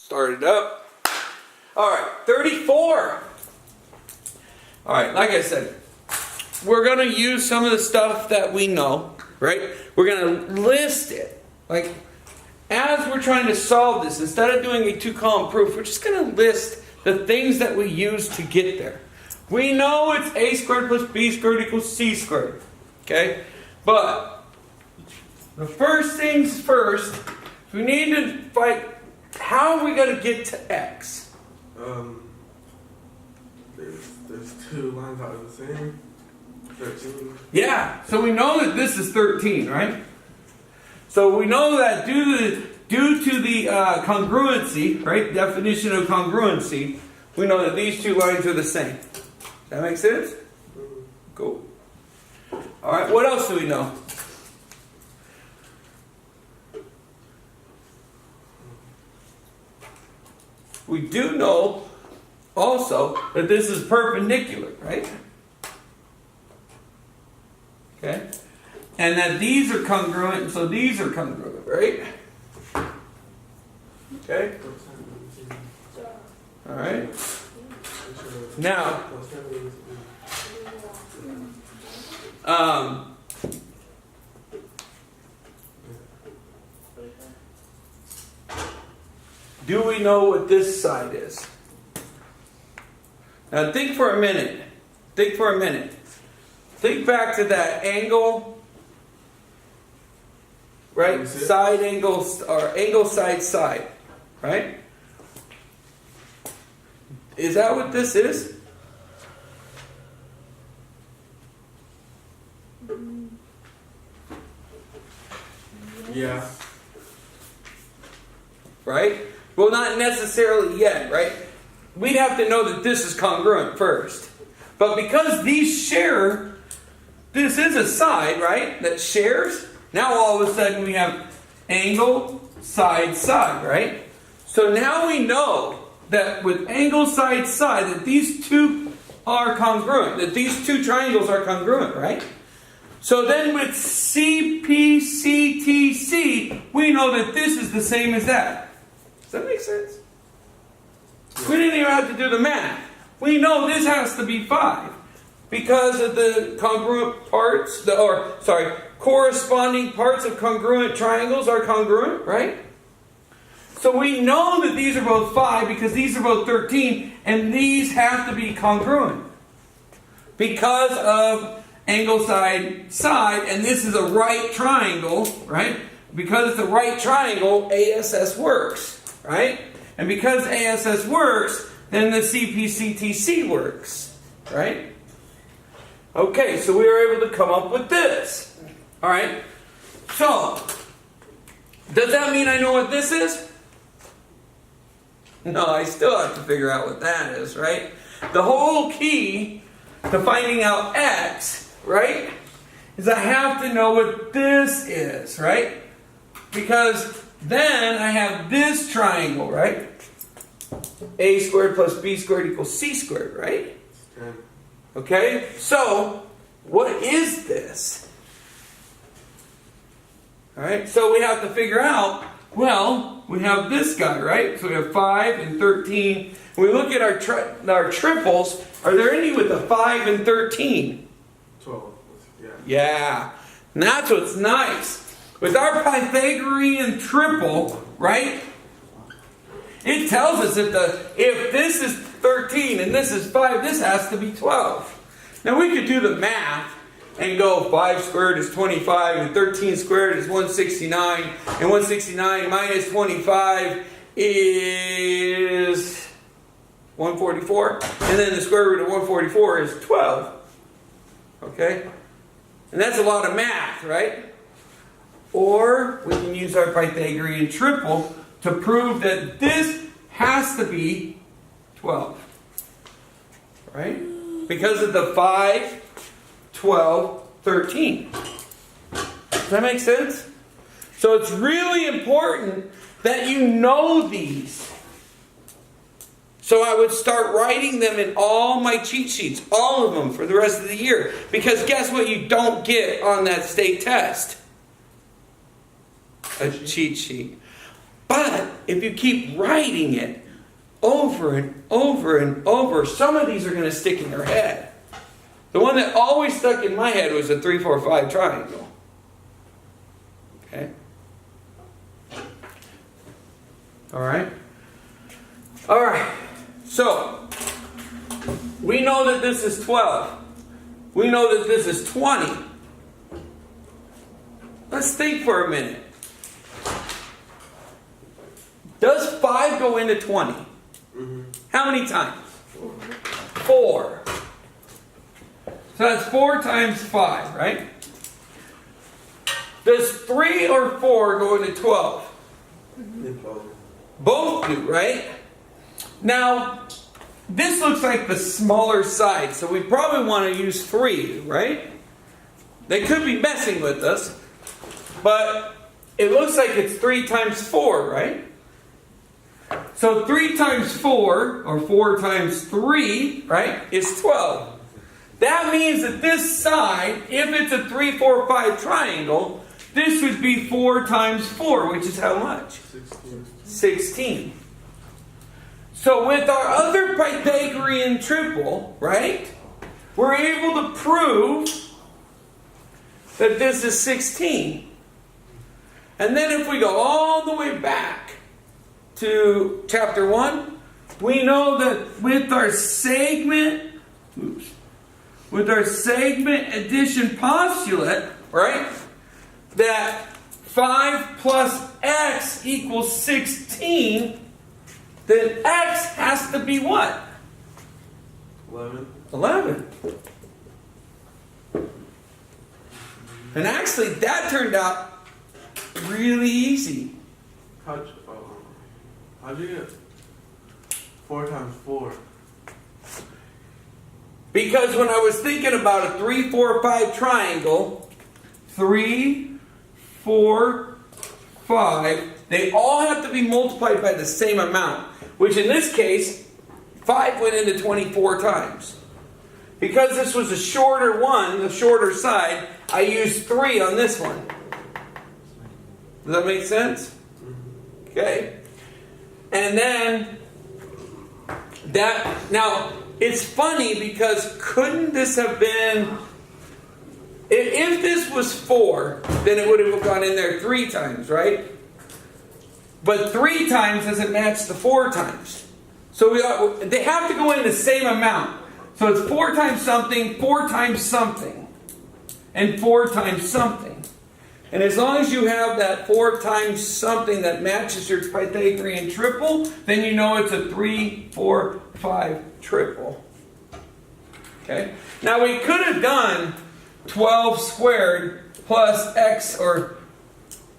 Start it up. All right, 34. All right, like I said, we're going to use some of the stuff that we know, right? We're going to list it. Like, as we're trying to solve this, instead of doing a two-column proof, we're just going to list the things that we use to get there. We know it's a squared plus b squared equals c squared. Okay? But the first things first, we need to fight how are we going to get to x? There's two lines out of the same. 13. Yeah, so we know that this is 13, right? So we know that due to the congruency, right? Definition of congruency, we know that these two lines are the same. Does that make sense? Cool. All right, what else do we know? We do know also that this is perpendicular, right? Okay? And that these are congruent, so these are congruent, right? Okay? All right. Now, do we know what this side is? Now think for a minute. Think for a minute. Think back to that angle, right? Side angle, or angle side side, right? Is that what this is? Yeah. Right? Well, not necessarily yet, right? We'd have to know that this is congruent first. But because these share, this is a side, right? That shares. Now all of a sudden we have angle, side, side, right? So now we know that with angle, side, side, that these two are congruent. That these two triangles are congruent, right? So then with CPCTC, we know that this is the same as that. Does that make sense? We didn't even have to do the math. We know this has to be 5 because of the congruent parts, corresponding parts of congruent triangles are congruent, right? So we know that these are both 5 because these are both 13, and these have to be congruent because of angle side side, and this is a right triangle, right? Because it's a right triangle, ASS works. Right? And because ASS works, then the CPCTC works. Right? Okay, so we were able to come up with this. Alright? So, does that mean I know what this is? No, I still have to figure out what that is, right? The whole key to finding out x, right, is I have to know what this is, right? Because then I have this triangle, right? A squared plus b squared equals c squared, right? Okay, so what is this? Alright, so we have to figure out, well, we have this guy, right? So we have 5 and 13. When we look at our triples, are there any with a 5 and 13? 12, yeah. Yeah, and that's what's nice. With our Pythagorean triple, right? It tells us if this is 13 and this is 5, this has to be 12. Now we could do the math and go 5 squared is 25 and 13 squared is 169 and 169 minus 25 is 144, and then the square root of 144 is 12. Okay? And that's a lot of math, right? Or we can use our Pythagorean triple to prove that this has to be 12. Right? Because of the 5, 12, 13. Does that make sense? So it's really important that you know these. So I would start writing them in all my cheat sheets, all of them for the rest of the year. Because guess what you don't get on that state test? A cheat sheet. But if you keep writing it over and over and over, some of these are going to stick in your head. The one that always stuck in my head was a 3, 4, 5 triangle. Okay? All right? All right. So, we know that this is 12. We know that this is 20. Let's think for a minute. Does 5 go into 20? Mm-hmm. How many times? 4. So that's 4 times 5, right? Does 3 or 4 go into 12? Both do, right? Now, this looks like the smaller side, so we probably want to use 3, right? They could be messing with us, but it looks like it's 3 times 4, right? So 3 times 4, or 4 times 3, right, is 12. That means that this side, if it's a 3, 4, 5 triangle, this would be 4 times 4, which is how much? 16. So with our other Pythagorean triple, right, we're able to prove that this is 16. And then if we go all the way back to chapter 1, we know that with our segment addition postulate, right, that 5 plus x equals 16, then x has to be what? 11. And actually, that turned out really easy. How'd you get 4 times 4? Because when I was thinking about a 3, 4, 5 triangle, 3, 4, 5, they all have to be multiplied by the same amount. Which in this case, 5 went into 24 times. Because this was a shorter one, the shorter side, I used 3 on this one. Does that make sense? Okay. And then, now, it's funny because couldn't this have been, if this was 4, then it would have gone in there 3 times, right? But 3 times doesn't match the 4 times. So they have to go in the same amount. So it's 4 times something, 4 times something, and 4 times something. And as long as you have that 4 times something that matches your Pythagorean triple, then you know it's a 3, 4, 5 triple. Okay? Now we could have done 12 squared plus x, or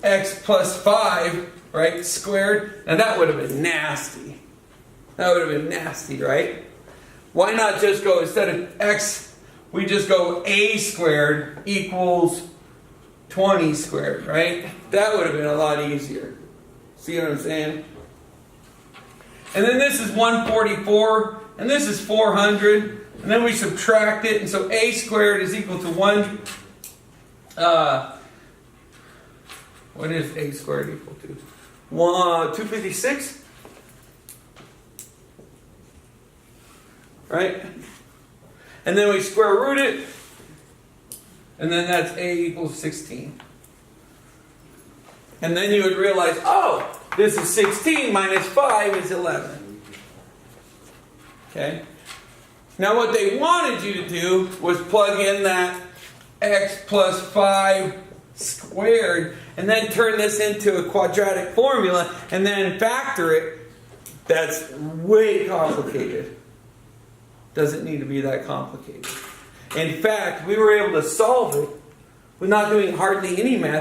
x plus 5, right, squared. And that would have been nasty. That would have been nasty, right? Why not just go, instead of x, we just go a squared equals 20 squared, right? That would have been a lot easier. See what I'm saying? And then this is 144, and this is 400, and then we subtract it, and so a squared is equal to 1. What is a squared equal to? 256? Right? And then we square root it, and then that's a equals 16. And then you would realize, oh, this is 16 minus 5 is 11. Okay? Now what they wanted you to do was plug in that x plus 5 squared, and then turn this into a quadratic formula, and then factor it. That's way complicated. Doesn't need to be that complicated. In fact, we were able to solve it with not doing hardly any math.